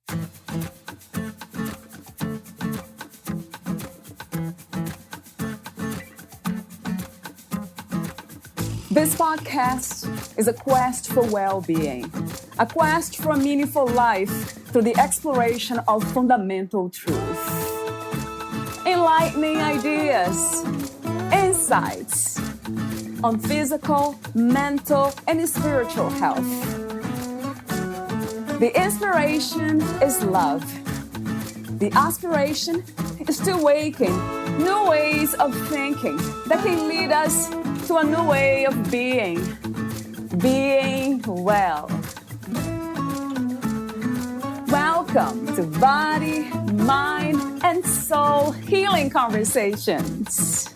This podcast is a quest for well-being, a quest for a meaningful life through the exploration of fundamental truth. Enlightening ideas, insights on physical, mental, and spiritual health. The inspiration is love. The aspiration is to awaken new ways of thinking that can lead us to a new way of being well. Welcome to Body, Mind, and Soul Healing Conversations.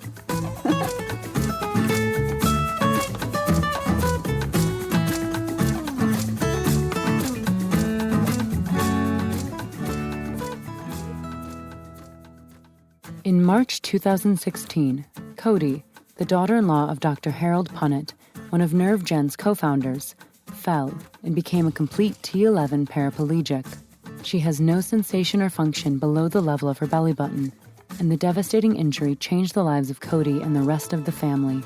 In March 2016, Codi, the daughter-in-law of Dr. Harold Punnett, one of NervGen's co-founders, fell and became a complete T11 paraplegic. She has no sensation or function below the level of her belly button, and the devastating injury changed the lives of Codi and the rest of the family.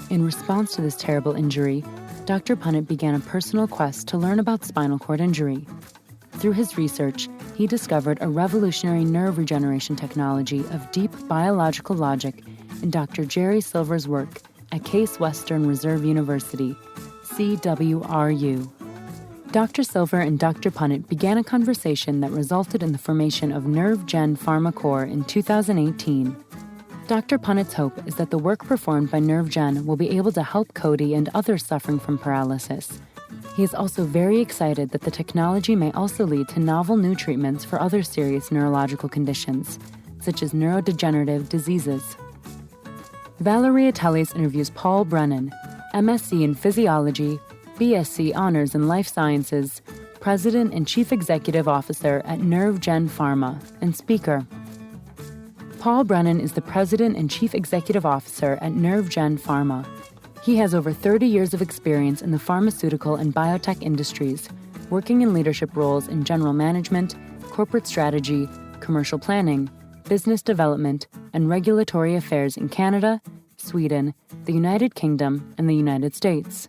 In response to this terrible injury, Dr. Punnett began a personal quest to learn about spinal cord injury. Through his research, he discovered a revolutionary nerve regeneration technology of deep biological logic in Dr. Jerry Silver's work at Case Western Reserve University, CWRU. Dr. Silver and Dr. Punnett began a conversation that resulted in the formation of NervGen Pharma Corp in 2018. Dr. Punnett's hope is that the work performed by NervGen will be able to help Codi and others suffering from paralysis. He is also very excited that the technology may also lead to novel new treatments for other serious neurological conditions, such as neurodegenerative diseases. Valeria Teles interviews Paul Brennan, MSc in Physiology, BSc Honors in Life Sciences, President and Chief Executive Officer at NervGen Pharma, and speaker. Paul Brennan is the President and Chief Executive Officer at NervGen Pharma. He has over 30 years of experience in the pharmaceutical and biotech industries, working in leadership roles in general management, corporate strategy, commercial planning, business development, and regulatory affairs in Canada, Sweden, the United Kingdom, and the United States.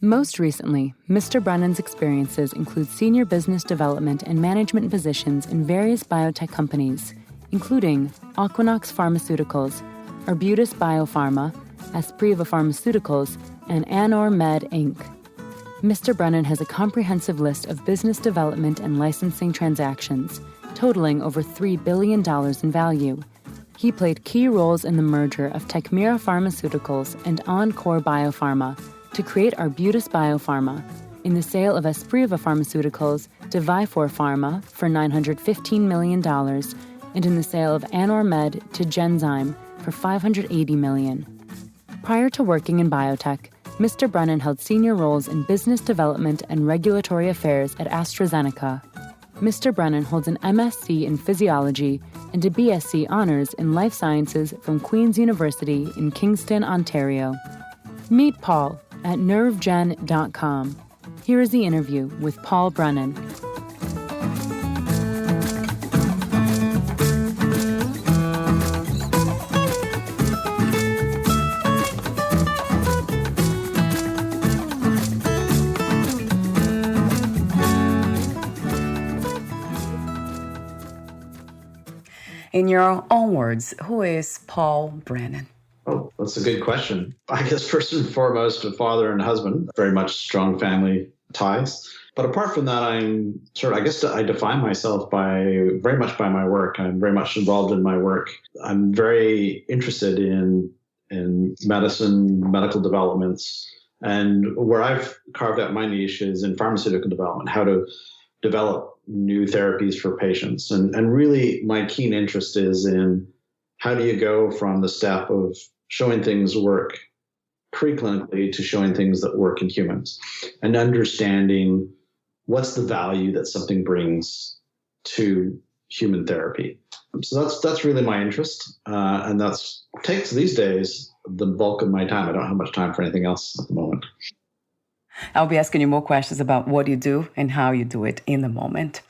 Most recently, Mr. Brennan's experiences include senior business development and management positions in various biotech companies, including Equinox Pharmaceuticals, Arbutus Biopharma, Espriva Pharmaceuticals, and Anor Med Inc. Mr. Brennan has a comprehensive list of business development and licensing transactions, totaling over $3 billion in value. He played key roles in the merger of Tecmira Pharmaceuticals and Encore Biopharma to create Arbutus Biopharma, in the sale of Espriva Pharmaceuticals to Vifor Pharma for $915 million, and in the sale of Anor Med to Genzyme for $580 million. Prior to working in biotech, Mr. Brennan held senior roles in business development and regulatory affairs at AstraZeneca. Mr. Brennan holds an MSc in Physiology and a BSc Honors in Life Sciences from Queen's University in Kingston, Ontario. Meet Paul at NervGen.com. Here is the interview with Paul Brennan. In your own words, who is Paul Brennan? Oh, that's a good question. I guess first and foremost, a father and husband, very much strong family ties. But apart from that, I define myself very much by my work. I'm very much involved in my work. I'm very interested in medicine, medical developments, and where I've carved out my niche is in pharmaceutical development, how to develop new therapies for patients. And really my keen interest is in how do you go from the step of showing things work preclinically to showing things that work in humans and understanding what's the value that something brings to human therapy. So that's really my interest. And takes these days the bulk of my time. I don't have much time for anything else at the moment. I'll be asking you more questions about what you do and how you do it in the moment.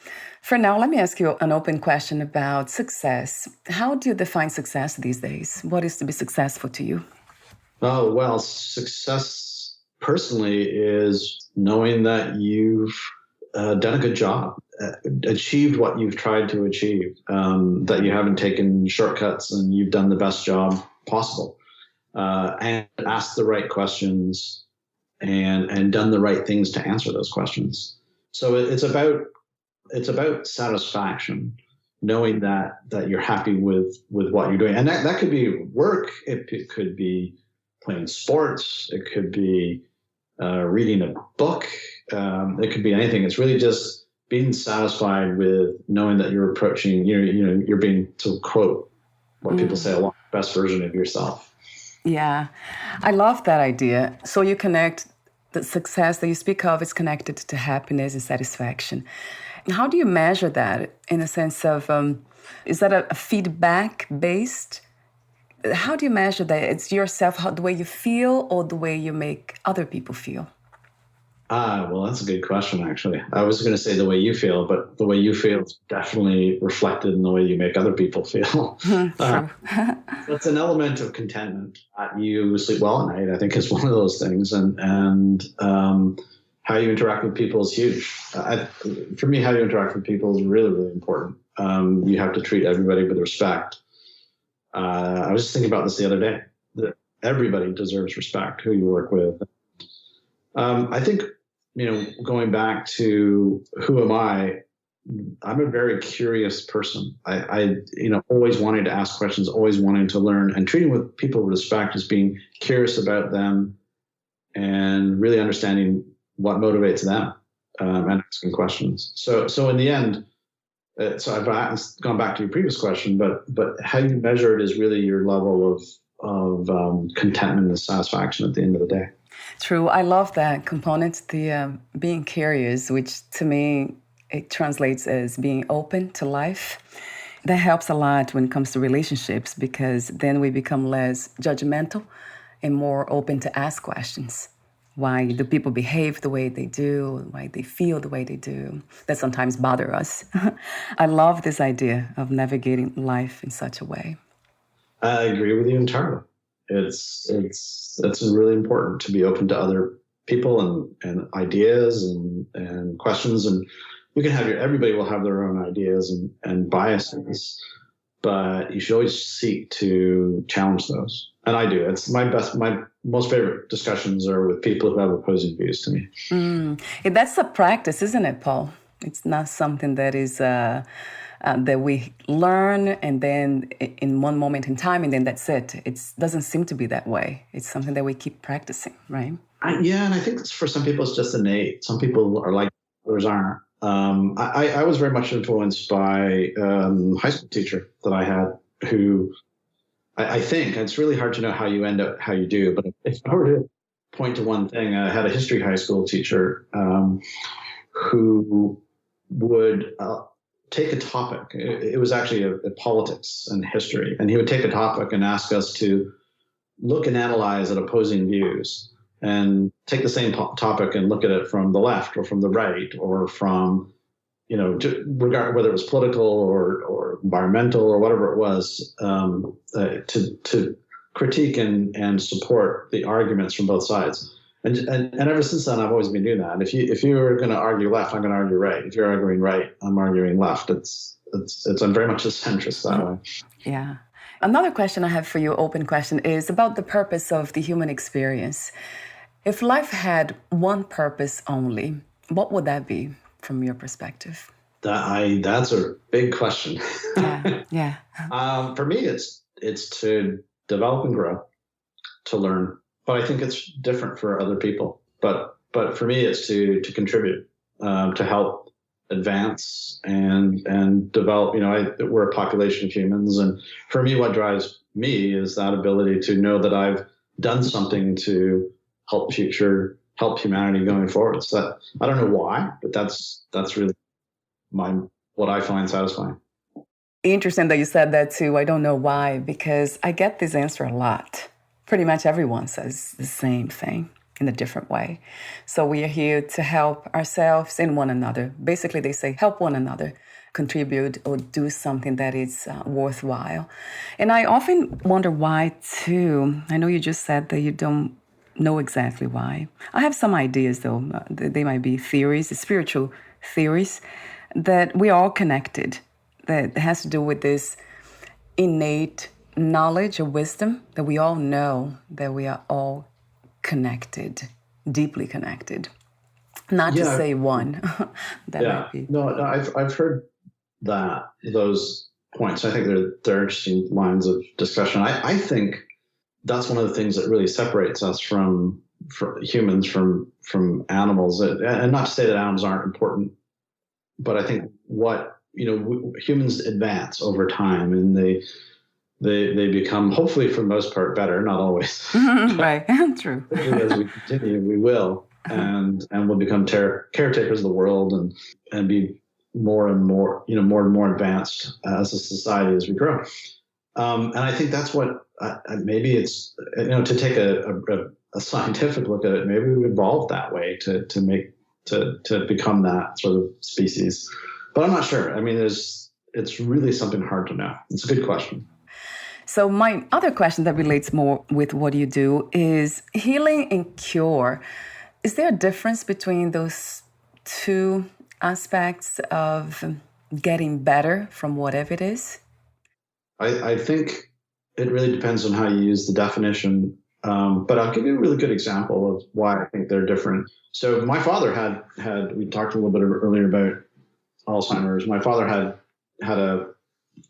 For now, let me ask you an open question about success. How do you define success these days? What is to be successful to you? Oh, well, success personally is knowing that you've done a good job, achieved what you've tried to achieve, that you haven't taken shortcuts and you've done the best job possible, and asked the right questions and done the right things to answer those questions. So it's about satisfaction, knowing that you're happy with what you're doing. And that could be work, it could be playing sports, it could be reading a book, it could be anything. It's really just being satisfied with knowing that you're approaching, you're being, to quote what people say a lot, best version of yourself. Yeah, I love that idea. So you connect the success that you speak of is connected to happiness and satisfaction. And how do you measure that in a sense of, is that a feedback based? How do you measure that? It's yourself, the way you feel or the way you make other people feel? Well, that's a good question, actually. I was going to say the way you feel, but the way you feel is definitely reflected in the way you make other people feel. That's an element of contentment. You sleep well at night, I think, is one of those things. And how you interact with people is huge. For me, how you interact with people is really, really important. You have to treat everybody with respect. I was just thinking about this the other day, that everybody deserves respect, who you work with. I think, going back to who am I, I'm a very curious person. I always wanting to ask questions, always wanting to learn, and treating with people with respect is being curious about them and really understanding what motivates them, and asking questions. So in the end, so I've gone back to your previous question, but how you measure it is really your level of contentment and satisfaction at the end of the day. True. I love that component, the being curious, which to me, it translates as being open to life. That helps a lot when it comes to relationships, because then we become less judgmental and more open to ask questions. Why do people behave the way they do? Why they feel the way they do? That sometimes bother us. I love this idea of navigating life in such a way. I agree with you entirely. It's really important to be open to other people and ideas and questions. And you can have everybody will have their own ideas and biases, but you should always seek to challenge those. And I do. It's my most favorite discussions are with people who have opposing views to me. That's a practice, isn't it, Paul? It's not something that is that we learn and then in one moment in time and then that's it. It doesn't seem to be that way. It's something that we keep practicing, right? Yeah, and I think for some people it's just innate. Some people are like, others aren't. I was very much influenced by a high school teacher that I had who I think it's really hard to know how you end up, how you do. But if I were to point to one thing, I had a history high school teacher who would take a topic. It was actually a politics and history. And he would take a topic and ask us to look and analyze at opposing views and take the same topic and look at it from the left or from the right or from, regard whether it was political or environmental or whatever it was, to critique and support the arguments from both sides. And ever since then, I've always been doing that. And if you were going to argue left, I'm going to argue right. If you're arguing right, I'm arguing left. I'm very much a centrist that way. Yeah. Another question I have for you, open question, is about the purpose of the human experience. If life had one purpose only, what would that be from your perspective? That's a big question. Yeah. For me, it's to develop and grow, to learn. But I think it's different for other people. But for me, it's to contribute, to help advance and develop. We're a population of humans, and for me, what drives me is that ability to know that I've done something to help humanity going forward. So that, I don't know why, but that's really what I find satisfying. Interesting that you said that too. I don't know why, because I get this answer a lot. Pretty much everyone says the same thing. in a different way. So we are here to help ourselves and one another. Basically, they say help one another, contribute or do something that is worthwhile. And I often wonder why, too. I know you just said that you don't know exactly why. I have some ideas, though. They might be theories, spiritual theories, that we are all connected, that has to do with this innate knowledge or wisdom that we all know that we are all connected, deeply connected. Not to say one. Might be. No, I've heard those points. I think they're interesting lines of discussion. I think that's one of the things that really separates us from humans from animals. And not to say that animals aren't important, but I think humans advance over time, and they become, hopefully for the most part, better, not always. Right, true. As we continue, we will, and we'll become caretakers of the world and be more and more advanced as a society as we grow. And I think that's what maybe it's, to take a scientific look at it, maybe we evolved that way to become that sort of species. But I'm not sure. I mean, it's really something hard to know. It's a good question. So my other question that relates more with what you do is healing and cure. Is there a difference between those two aspects of getting better from whatever it is? I think it really depends on how you use the definition. But I'll give you a really good example of why I think they're different. So my father had we talked a little bit earlier about Alzheimer's. My father had a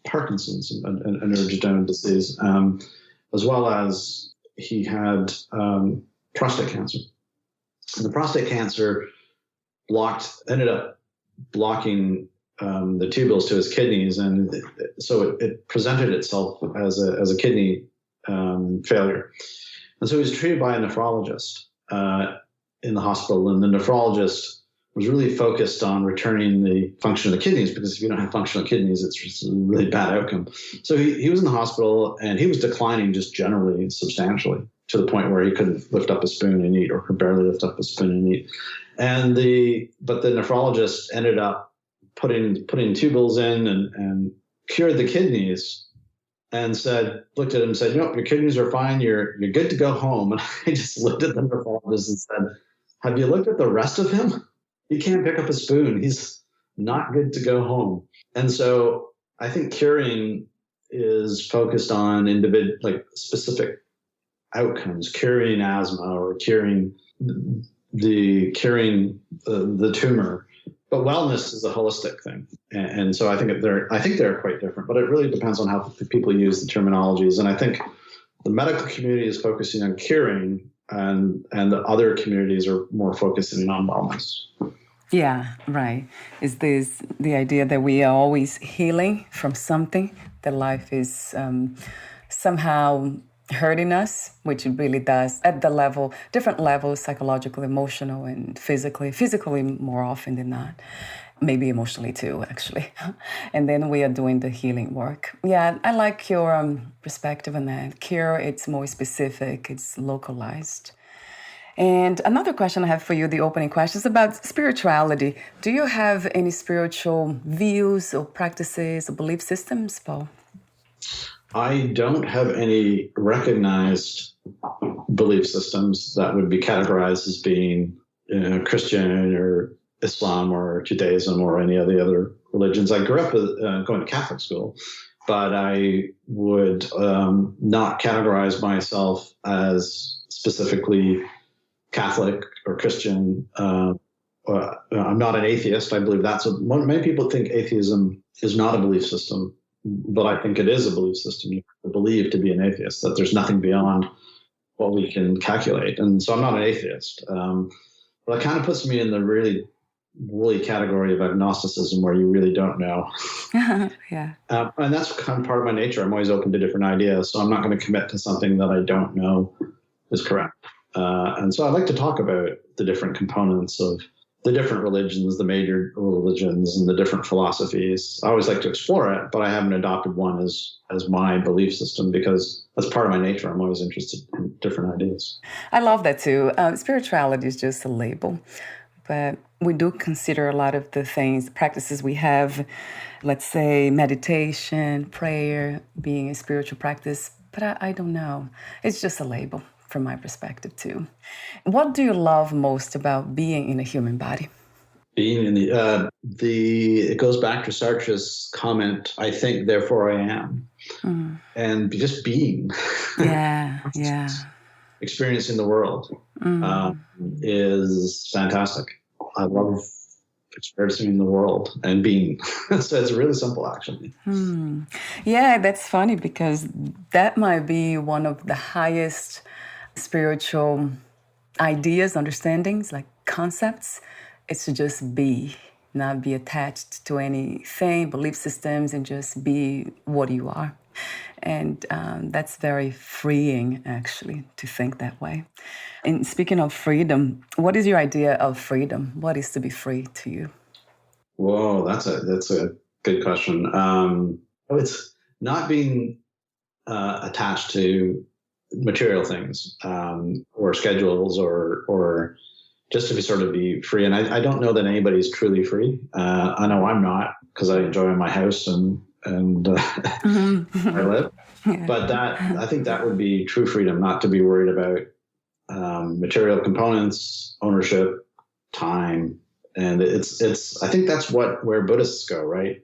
Parkinson's, a neurodegenerative disease, as well as he had prostate cancer. And the prostate cancer ended up blocking the tubules to his kidneys, and so it presented itself as a kidney failure. And so he was treated by a nephrologist in the hospital, and the nephrologist was really focused on returning the function of the kidneys, because if you don't have functional kidneys, it's just a really bad outcome. So he was in the hospital, and he was declining just generally substantially, to the point where he couldn't lift up a spoon and eat, or could barely lift up a spoon and eat. But the nephrologist ended up putting tubules in and cured the kidneys, and looked at him and said, your kidneys are fine. You're good to go home. And I just looked at the nephrologist and said, have you looked at the rest of him? He can't pick up a spoon. He's not good to go home. And so I think curing is focused on specific outcomes, curing asthma or curing the tumor. But wellness is a holistic thing. And so I think they're quite different, but it really depends on how people use the terminologies. And I think the medical community is focusing on curing, and the other communities are more focusing on wellness. Yeah, right. Is this the idea that we are always healing from something, that life is somehow hurting us, which it really does at the different levels, psychological, emotional, and physically more often than not. Maybe emotionally too, actually. And then we are doing the healing work. Yeah, I like your perspective on that. Cure, it's more specific, it's localized. And another question I have for you, the opening question, is about spirituality. Do you have any spiritual views or practices or belief systems, Paul? I don't have any recognized belief systems that would be categorized as being Christian or Islam or Judaism or any of the other religions. I grew up going to Catholic school, but I would not categorize myself as specifically Catholic or Christian. I'm not an atheist. I believe many people think atheism is not a belief system, but I think it is a belief system. You have to believe to be an atheist, that there's nothing beyond what we can calculate. And so I'm not an atheist. But it kind of puts me in the really woolly category of agnosticism, where you really don't know. Yeah. And that's kind of part of my nature. I'm always open to different ideas. So I'm not going to commit to something that I don't know is correct. And so I like to talk about the different components of the different religions, the major religions, and the different philosophies. I always like to explore it, but I haven't adopted one as my belief system, because that's part of my nature. I'm always interested in different ideas. I love that too. Spirituality is just a label, but we do consider a lot of the things, practices we have, let's say meditation, prayer, being a spiritual practice, but I don't know. It's just a label from my perspective too. What do you love most about being in a human body? Being in it goes back to Sartre's comment, I think, therefore I am. And just being. Yeah. Experiencing the world is fantastic. I love experiencing the world and being. So it's really simple, actually. Yeah, that's funny because that might be one of the highest spiritual ideas, understandings, like concepts. It's to just be, not be attached to anything, belief systems, and just be what you are. And that's very freeing, actually, to think that way. And speaking of freedom, what is your idea of freedom? What is to be free to you? Whoa, that's a good question. It's not being attached to material things or schedules or just to be free. And I don't know that anybody's truly free. I know I'm not, because I enjoy my house and I live. Yeah. But I think that would be true freedom, not to be worried about material components, ownership, time. And I think that's where Buddhists go, right?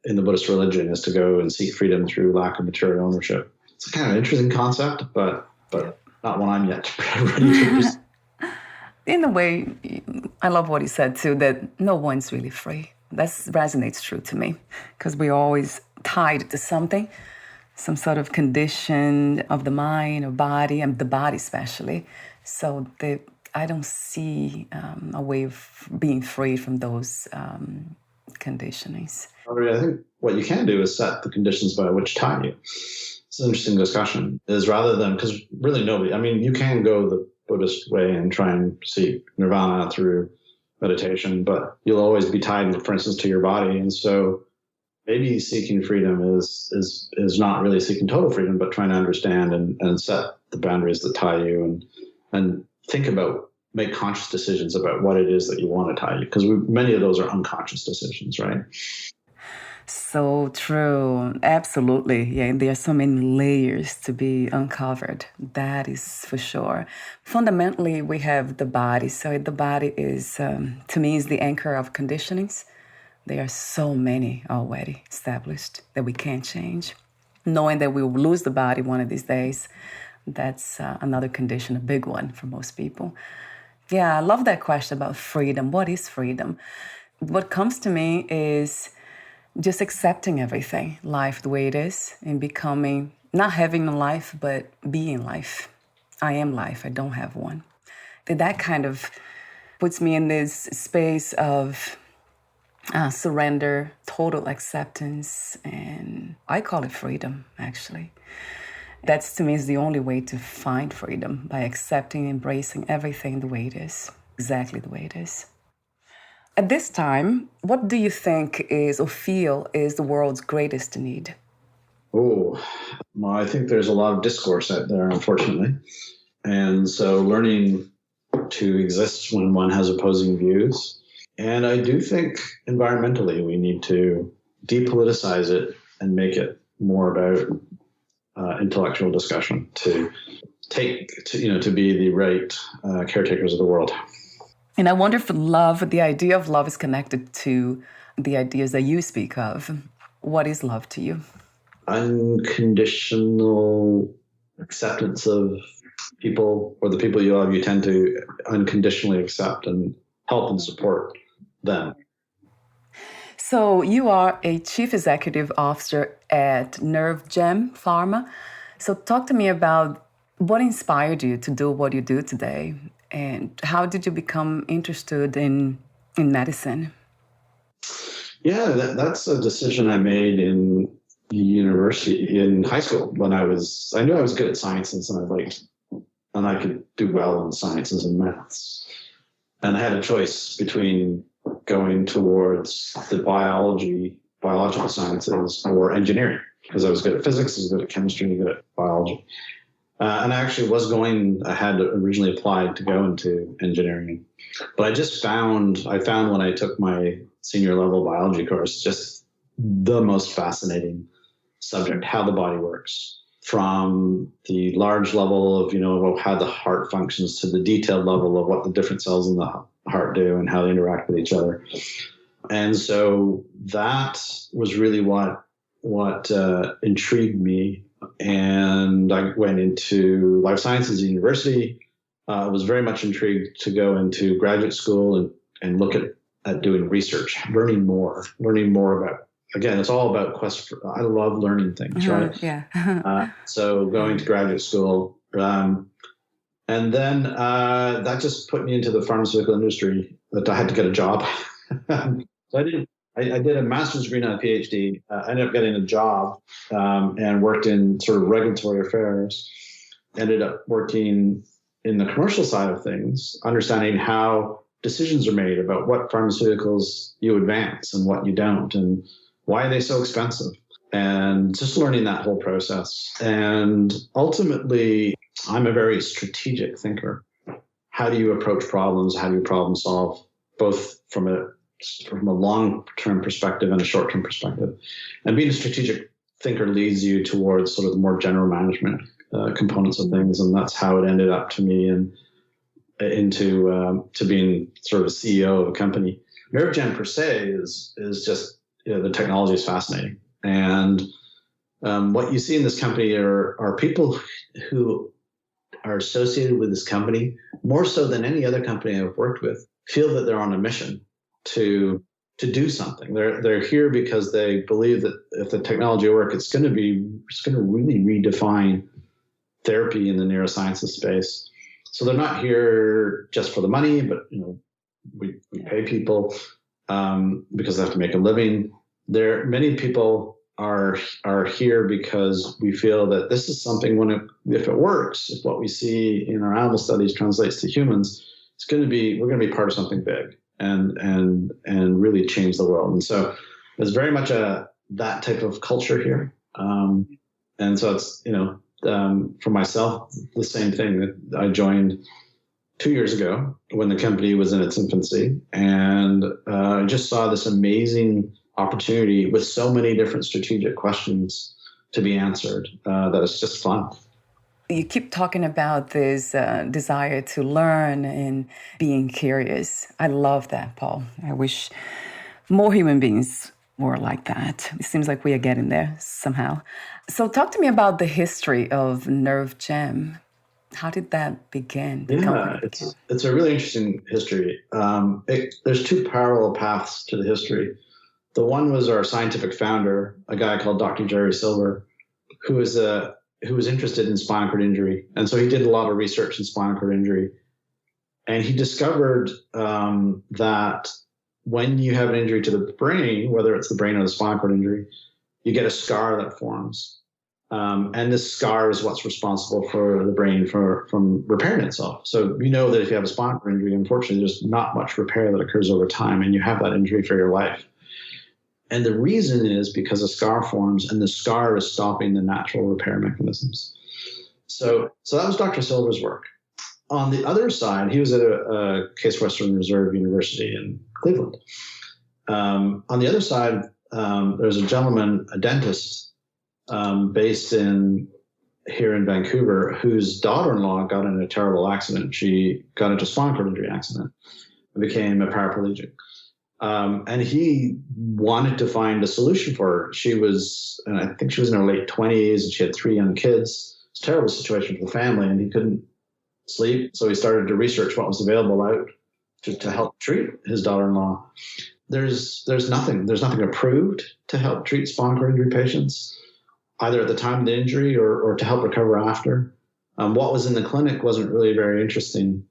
In the Buddhist religion is to go and seek freedom through lack of material ownership. It's a kind of interesting concept, but not one I'm yet ready to use. In a way, I love what he said too, that no one's really free. That resonates true to me, because we're always tied to something, some sort of condition of the mind or body, and the body especially. So I don't see a way of being free from those conditionings. I think what you can do is set the conditions by which tie you. It's an interesting discussion, is rather than, because really you can go the Buddhist way and try and seek nirvana through meditation, but you'll always be tied, for instance, to your body. And so maybe seeking freedom is not really seeking total freedom, but trying to understand and set the boundaries that tie you and think about, make conscious decisions about what it is that you want to tie you. Because many of those are unconscious decisions, right? So true. Absolutely. Yeah, there are so many layers to be uncovered. That is for sure. Fundamentally, we have the body. So the body is, to me, is the anchor of conditionings. There are so many already established that we can't change. Knowing that we will lose the body one of these days, that's another condition, a big one for most people. Yeah, I love that question about freedom. What is freedom? What comes to me is just accepting everything, life the way it is, and becoming, not having a life, but being life. I am life. I don't have one. That kind of puts me in this space of surrender, total acceptance, and I call it freedom, actually. That's, to me, is the only way to find freedom, by accepting, embracing everything the way it is, exactly the way it is. At this time, what do you think is or feel is the world's greatest need? Oh, well, I think there's a lot of discourse out there, unfortunately. And so learning to exist when one has opposing views. And I do think environmentally we need to depoliticize it and make it more about intellectual discussion to be the right caretakers of the world. And I wonder if the idea of love is connected to the ideas that you speak of. What is love to you? Unconditional acceptance of people, or the people you love, you tend to unconditionally accept and help and support them. So you are a chief executive officer at NervGen Pharma. So talk to me about what inspired you to do what you do today, and how did you become interested in medicine? Yeah, that's a decision I made in high school, when I knew I was good at sciences and I could do well in sciences and maths. And I had a choice between going towards the biology biological sciences or engineering, because I was good at physics, I was good at chemistry, good at biology. And I actually I had originally applied to go into engineering, but I found when I took my senior level biology course, just the most fascinating subject, how the body works, from the large level of, how the heart functions to the detailed level of what the different cells in the heart do and how they interact with each other. And so that was really what intrigued me. And I went into life sciences at university. I was very much intrigued to go into graduate school and look at doing research, learning more about, again, it's all about I love learning things, right? Yeah. So going to graduate school, and then that just put me into the pharmaceutical industry, that I had to get a job. So I did a master's degree, not a PhD. I ended up getting a job and worked in sort of regulatory affairs. Ended up working in the commercial side of things, understanding how decisions are made about what pharmaceuticals you advance and what you don't, and why are they so expensive, and just learning that whole process. And ultimately, I'm a very strategic thinker. How do you approach problems? How do you problem solve, both from a long-term perspective and a short-term perspective? And being a strategic thinker leads you towards sort of the more general management components of things, and that's how it ended up to me and into being sort of a CEO of a company. NervGen per se is just, the technology is fascinating, and what you see in this company are people who are associated with this company more so than any other company I've worked with, feel that they're on a mission to do something. They're here because they believe that if the technology works, it's going to really redefine therapy in the neurosciences space. So they're not here just for the money, but we pay people because they have to make a living. Many people are here because we feel that this is something, if it works, if what we see in our animal studies translates to humans, we're going to be part of something big and really change the world. And so there's very much that type of culture here. And so it's, for myself, the same thing, that I joined 2 years ago when the company was in its infancy, and I just saw this amazing opportunity with so many different strategic questions to be answered that it's just fun. You keep talking about this desire to learn and being curious. I love that, Paul. I wish more human beings were like that. It seems like we are getting there somehow. So talk to me about the history of NervGen. How did that begin? Yeah, it's a really interesting history. There's two parallel paths to the history. The one was our scientific founder, a guy called Dr. Jerry Silver, who was interested in spinal cord injury. And so he did a lot of research in spinal cord injury. And he discovered that when you have an injury to the brain, whether it's the brain or the spinal cord injury, you get a scar that forms. And this scar is what's responsible for the brain from repairing itself. So you know that if you have a spinal cord injury, unfortunately, there's not much repair that occurs over time, and you have that injury for your life. And the reason is because a scar forms, and the scar is stopping the natural repair mechanisms. So that was Dr. Silver's work. On the other side, he was at a Case Western Reserve University in Cleveland. On the other side, there's a gentleman, a dentist, based here in Vancouver, whose daughter-in-law got in a terrible accident. She got into a spinal cord injury accident and became a paraplegic. And he wanted to find a solution for her. And I think she was in her late 20s, and she had 3 young kids. It's a terrible situation for the family, and he couldn't sleep. So he started to research what was available out to help treat his daughter-in-law. There's nothing approved to help treat spinal cord injury patients, either at the time of the injury or to help recover after. What was in the clinic wasn't really very interesting,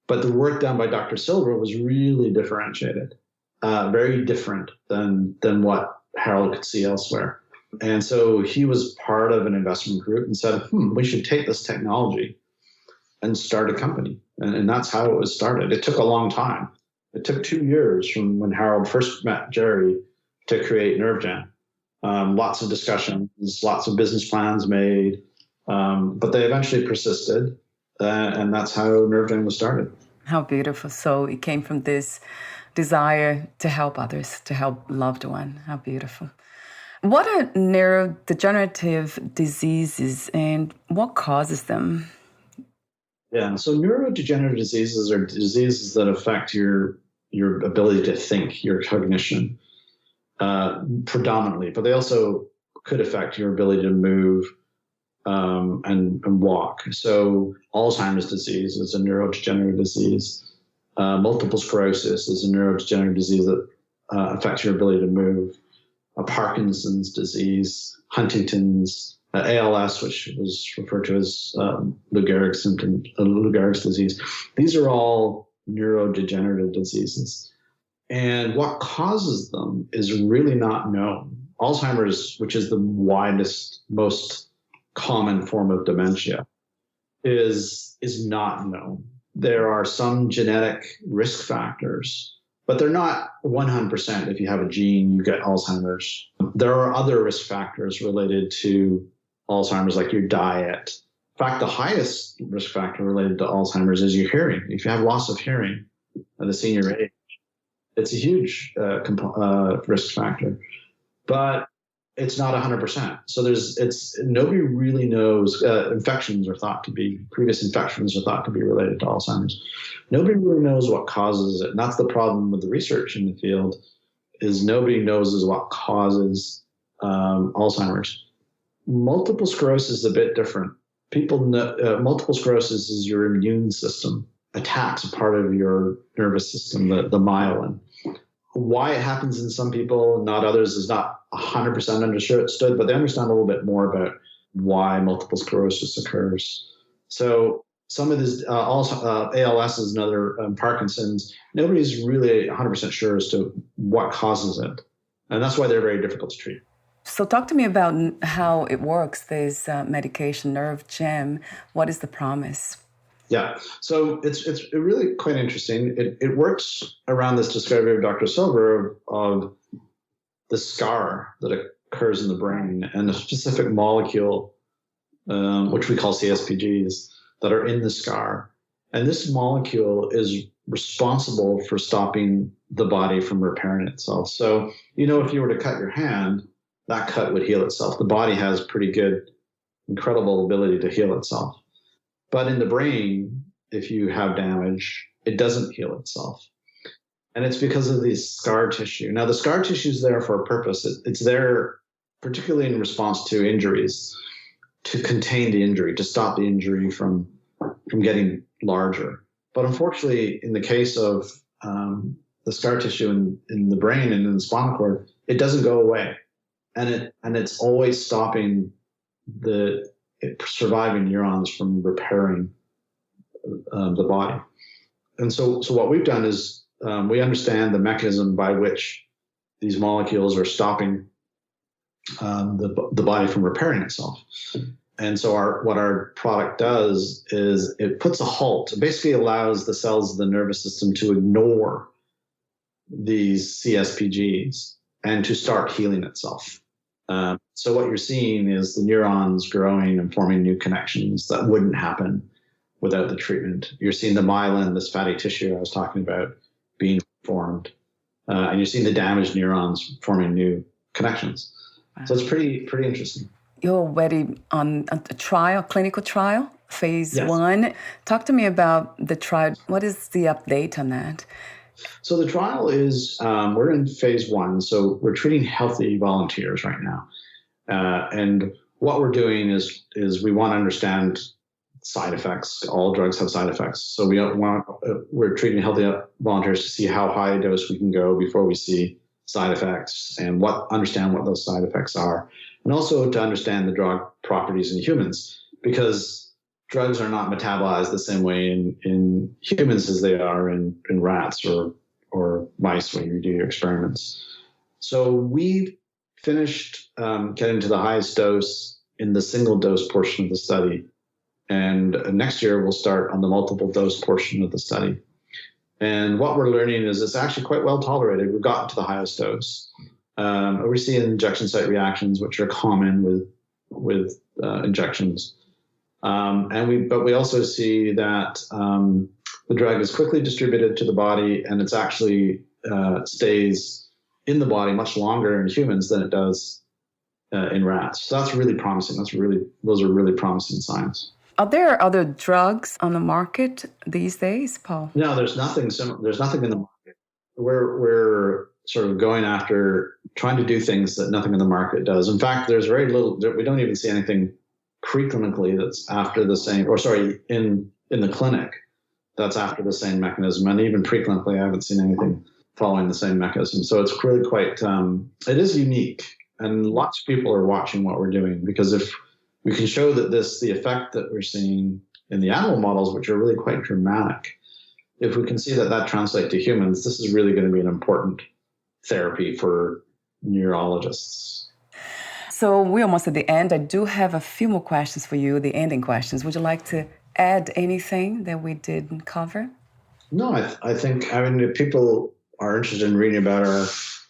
but the work done by Dr. Silver was really differentiated. Very different than what Harold could see elsewhere. And so he was part of an investment group and said, we should take this technology and start a company. And that's how it was started. It took a long time. It took 2 years from when Harold first met Jerry to create NervGen. Lots of discussions, lots of business plans made, but they eventually persisted, and that's how NervGen was started. How beautiful. So it came from this desire to help others, to help loved one. How beautiful. What are neurodegenerative diseases and what causes them? Yeah, so neurodegenerative diseases are diseases that affect your ability to think, your cognition, predominantly, but they also could affect your ability to move and walk. So Alzheimer's disease is a neurodegenerative disease. Multiple sclerosis is a neurodegenerative disease that affects your ability to move. Parkinson's disease, Huntington's, ALS, which was referred to as Lou Gehrig's disease. These are all neurodegenerative diseases. And what causes them is really not known. Alzheimer's, which is the widest, most common form of dementia, is not known. There are some genetic risk factors, but they're not 100%. If you have a gene, you get Alzheimer's. There are other risk factors related to Alzheimer's, like your diet. In fact, the highest risk factor related to Alzheimer's is your hearing. If you have loss of hearing at a senior age, it's a huge risk factor, but it's not 100%. So nobody really knows. Previous infections are thought to be related to Alzheimer's. Nobody really knows what causes it. And that's the problem with the research in the field, is nobody knows what causes Alzheimer's. Multiple sclerosis is a bit different. People know multiple sclerosis is your immune system attacks a part of your nervous system, the myelin. Why it happens in some people, not others, is not 100% understood, but they understand a little bit more about why multiple sclerosis occurs. So some of this, ALS is another, Parkinson's, nobody's really 100% sure as to what causes it. And that's why they're very difficult to treat. So talk to me about how it works, this medication, NervGen. What is the promise? Yeah, so it's really quite interesting. It works around this discovery of Dr. Silver of the scar that occurs in the brain and a specific molecule, which we call CSPGs, that are in the scar. And this molecule is responsible for stopping the body from repairing itself. So, if you were to cut your hand, that cut would heal itself. The body has pretty good, incredible ability to heal itself. But in the brain, if you have damage, it doesn't heal itself. And it's because of the scar tissue. Now, the scar tissue is there for a purpose. It's there particularly in response to injuries, to contain the injury, to stop the injury from getting larger. But unfortunately, in the case of the scar tissue in the brain and in the spinal cord, it doesn't go away. And it's always stopping the surviving neurons from repairing the body. And so what we've done is we understand the mechanism by which these molecules are stopping the body from repairing itself. And so what our product does is it puts a halt. It basically allows the cells of the nervous system to ignore these CSPGs and to start healing itself. So what you're seeing is the neurons growing and forming new connections that wouldn't happen without the treatment. You're seeing the myelin, this fatty tissue I was talking about, being formed. And you're seeing the damaged neurons forming new connections. Wow. So it's pretty interesting. You're already on a clinical trial, phase Yes. 1. Talk to me about the trial. What is the update on that? So the trial is, we're in phase 1. So we're treating healthy volunteers right now. And what we're doing is we want to understand side effects. All drugs have side effects. So we're treating healthy volunteers to see how high a dose we can go before we see side effects and understand what those side effects are. And also to understand the drug properties in humans, because drugs are not metabolized the same way in humans as they are in rats or mice when you do your experiments. So we finished getting to the highest dose in the single dose portion of the study. And next year we'll start on the multiple dose portion of the study. And what we're learning is it's actually quite well tolerated. We've gotten to the highest dose. We see injection site reactions, which are common with injections. But we also see that the drug is quickly distributed to the body, and it's actually stays in the body much longer in humans than it does in rats. So that's really promising. Those are really promising signs. Are there other drugs on the market these days, Paul? No, there's nothing in the market. We're sort of going after trying to do things that nothing in the market does. In fact, there's very little. We don't even see anything preclinically that's after the same, in the clinic that's after the same mechanism. And even preclinically, I haven't seen anything following the same mechanism. So it's really quite. It is unique, and lots of people are watching what we're doing, because if we can show that the effect that we're seeing in the animal models, which are really quite dramatic, if we can see that translates to humans, this is really going to be an important therapy for neurologists. So we're almost at the end. I do have a few more questions for you, the ending questions. Would you like to add anything that we didn't cover? No, I think if people are interested in reading about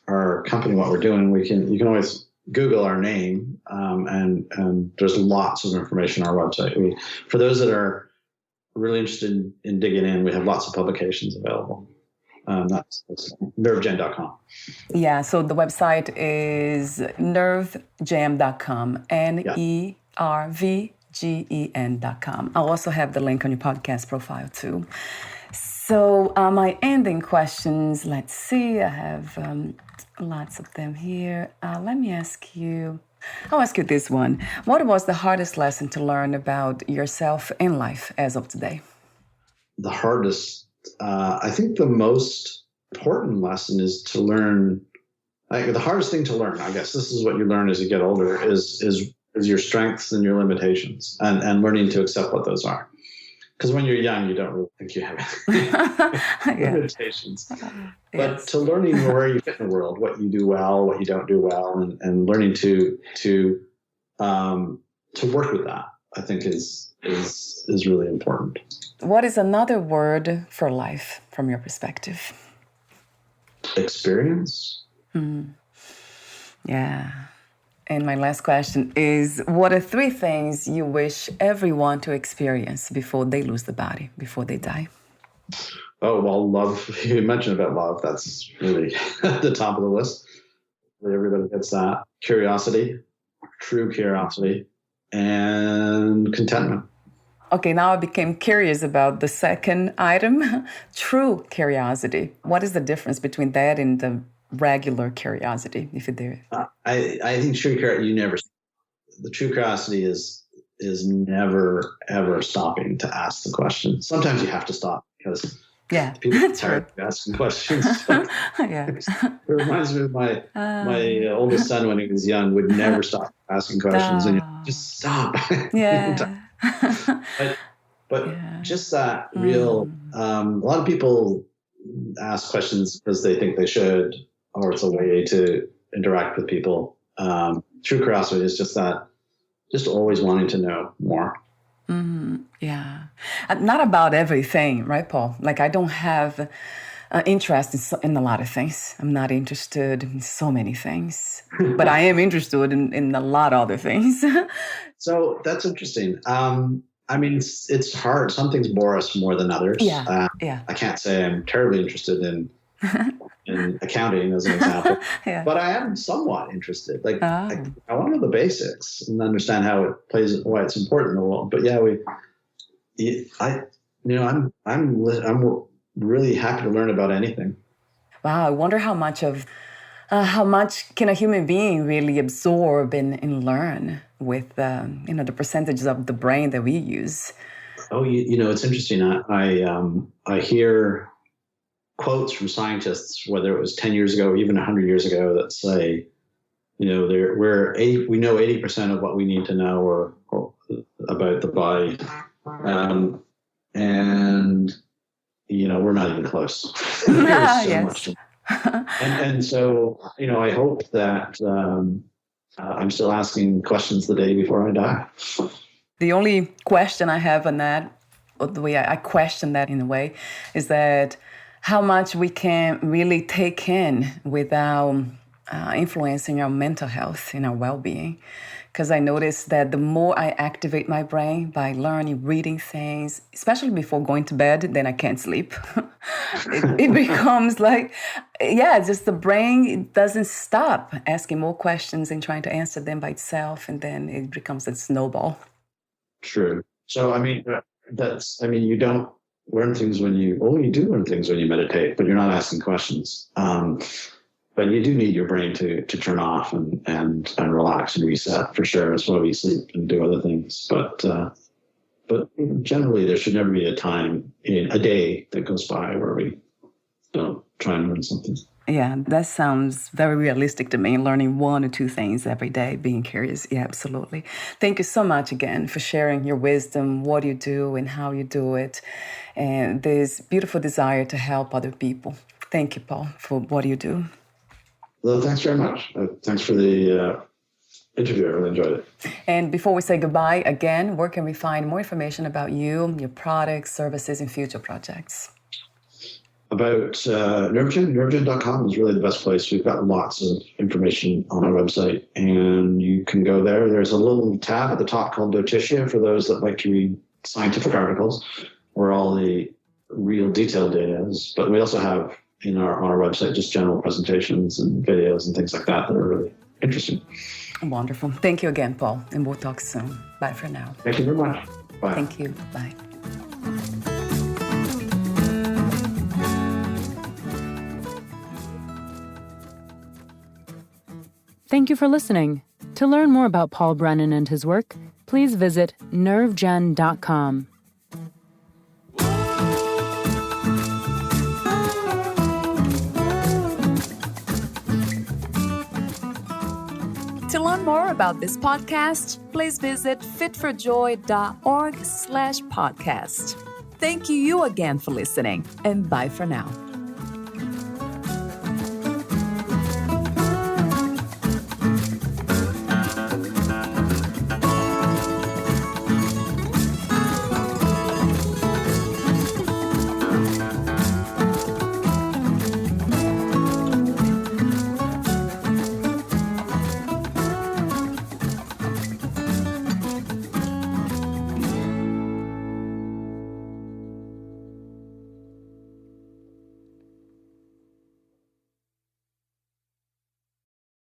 our company, what we're doing, you can always Google our name, and there's lots of information on our website. For those that are really interested in digging in, we have lots of publications available. That's NervGen.com. Yeah, so the website is NervGen.com, NervGen.com. I'll also have the link on your podcast profile too. So my ending questions, let's see, I have lots of them here. Let me ask you, I'll ask you this one. What was the hardest lesson to learn about yourself in life as of today? The hardest, I think the most important lesson is to learn, the hardest thing to learn, I guess, this is what you learn as you get older, is your strengths and your limitations, and learning to accept what those are. Because when you're young, you don't really think you have limitations. But to learning where you fit in the world, what you do well, what you don't do well, and learning to work with that, I think is really important. What is another word for life from your perspective? Experience. Yeah. And my last question is, what are 3 things you wish everyone to experience before they lose the body, before they die? Oh, well, love. You mentioned about love. That's really at the top of the list. Everybody gets that. Curiosity, true curiosity, and contentment. Okay, now I became curious about the second item, true curiosity. What is the difference between that and the regular curiosity, if you do? I think true curiosity, the true curiosity is never, ever stopping to ask the question. Sometimes you have to stop because people are tired of asking questions. It reminds me of my oldest son when he was young would never stop asking questions, and just stop. But just that real, a lot of people ask questions because they think they should, or it's a way to interact with people. True curiosity is just always wanting to know more. Yeah. Not about everything, right, Paul? Like, I don't have interest in a lot of things. I'm not interested in so many things, but I am interested in a lot of other things. So that's interesting. It's hard. Some things bore us more than others. I can't say I'm terribly interested in accounting, as an example, but I am somewhat interested. I want to know the basics and understand how it plays, why it's important in the world. But I'm really happy to learn about anything. Wow, I wonder how much can a human being really absorb and learn with the percentages of the brain that we use. Oh, it's interesting. I hear quotes from scientists, whether it was 10 years ago or even 100 years ago, that say, we know 80% of what we need to know or about the body, and we're not even close. There's so much. And so I hope that I'm still asking questions the day before I die. The only question I have on that, or the way I question that in a way, is that how much we can really take in without influencing our mental health and our well-being. Because I noticed that the more I activate my brain by learning, reading things, especially before going to bed, then I can't sleep. it becomes like, just the brain doesn't stop asking more questions and trying to answer them by itself. And then it becomes a snowball. True. So, you don't learn things you do learn things when you meditate, but you're not asking questions. But you do need your brain to turn off and relax and reset for sure. That's why we sleep and do other things. But generally, there should never be a time in a day that goes by where we don't try and learn something. Yeah, that sounds very realistic to me, learning 1 or 2 things every day, being curious. Yeah, absolutely. Thank you so much again for sharing your wisdom, what you do and how you do it, and this beautiful desire to help other people. Thank you, Paul, for what you do. Well, thanks very much. Thanks for the interview. I really enjoyed it. And before we say goodbye, again, where can we find more information about you, your products, services, and future projects? About NervGen, NervGen.com is really the best place. We've got lots of information on our website, and you can go there. There's a little tab at the top called Notitia for those that like to read scientific articles where all the real detailed data is. But we also have on our website just general presentations and videos and things like that are really interesting. Wonderful. Thank you again, Paul, and we'll talk soon. Bye for now. Thank you very much. Bye. Thank you. Bye. Thank you for listening. To learn more about Paul Brennan and his work, please visit NervGen.com. To learn more about this podcast, please visit fitforjoy.org/podcast. Thank you again for listening, and bye for now.